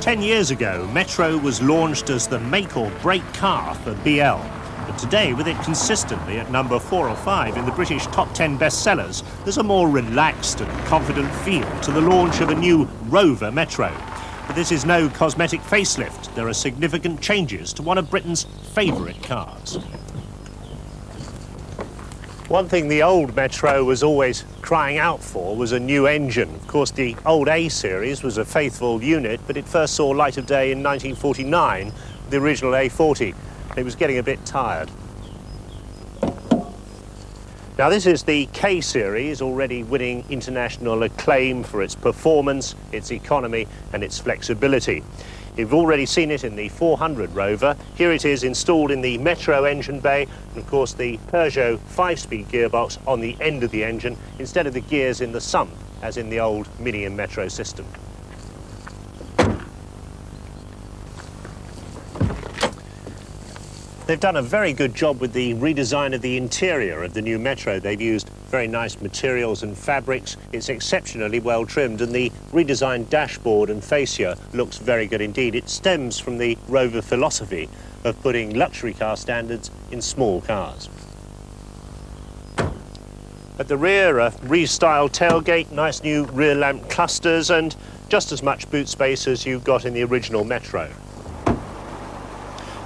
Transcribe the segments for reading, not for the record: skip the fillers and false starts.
10 years ago, Metro was launched as the make or break car for BL. But today, with it consistently at number 4 or 5 in the British top 10 bestsellers, there's a more relaxed and confident feel to the launch of a new Rover Metro. But this is no cosmetic facelift. There are significant changes to one of Britain's favourite cars. One thing the old Metro was always crying out for was a new engine. Of course, the old A series was a faithful unit, but it first saw light of day in 1949, the original A40. It was getting a bit tired. Now, this is the K series, already winning international acclaim for its performance, its economy and its flexibility. You've already seen it in the 400 Rover. Here it is installed in the Metro engine bay, and of course the Peugeot 5-speed gearbox on the end of the engine instead of the gears in the sump, as in the old Mini and Metro system. They've done a very good job with the redesign of the interior of the new Metro. They've used very nice materials and fabrics. It's exceptionally well trimmed, and the redesigned dashboard and fascia looks very good indeed. It stems from the Rover philosophy of putting luxury car standards in small cars. At the rear, a restyled tailgate, nice new rear lamp clusters, and just as much boot space as you've got in the original Metro.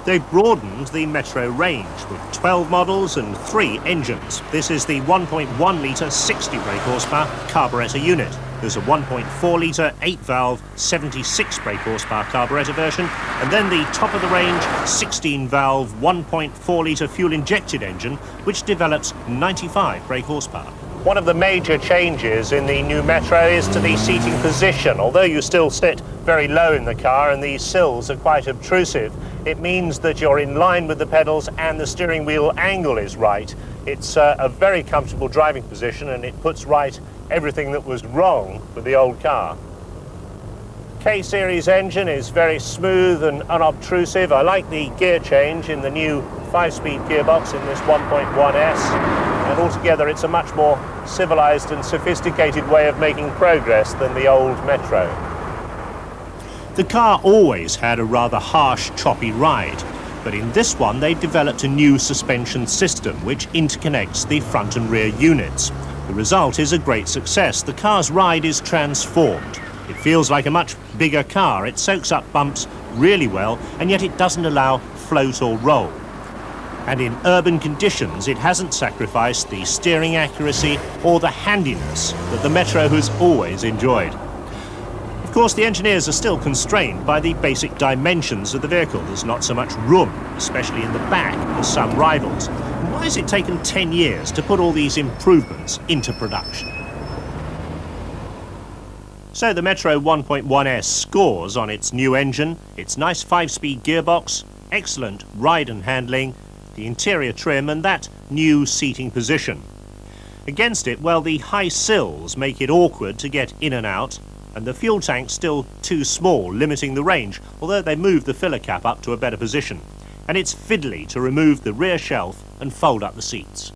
They've broadened the Metro range with 12 models and 3 engines. This is the 1.1-litre 60 brake horsepower carburettor unit. There's a 1.4-litre 8-valve 76 brake horsepower carburettor version, and then the top-of-the-range 16-valve 1.4-litre fuel-injected engine, which develops 95 brake horsepower. One of the major changes in the new Metro is to the seating position. Although you still sit very low in the car and these sills are quite obtrusive, it means that you're in line with the pedals and the steering wheel angle is right. It's a very comfortable driving position, and it puts right everything that was wrong with the old car. K-series engine is very smooth and unobtrusive. I like the gear change in the new 5-speed gearbox in this 1.1S, and altogether it's a much more civilized and sophisticated way of making progress than the old Metro. The car always had a rather harsh, choppy ride, but in this one they developed a new suspension system which interconnects the front and rear units. The result is a great success. The car's ride is transformed. It feels like a much bigger car. It soaks up bumps really well, and yet it doesn't allow float or roll. And in urban conditions, it hasn't sacrificed the steering accuracy or the handiness that the Metro has always enjoyed. Of course, the engineers are still constrained by the basic dimensions of the vehicle. There's not so much room, especially in the back, as some rivals. And why has it taken 10 years to put all these improvements into production? So the Metro 1.1S scores on its new engine, its nice 5-speed gearbox, excellent ride and handling, the interior trim and that new seating position. Against it, well, the high sills make it awkward to get in and out, and the fuel tank's still too small, limiting the range, although they moved the filler cap up to a better position. And it's fiddly to remove the rear shelf and fold up the seats.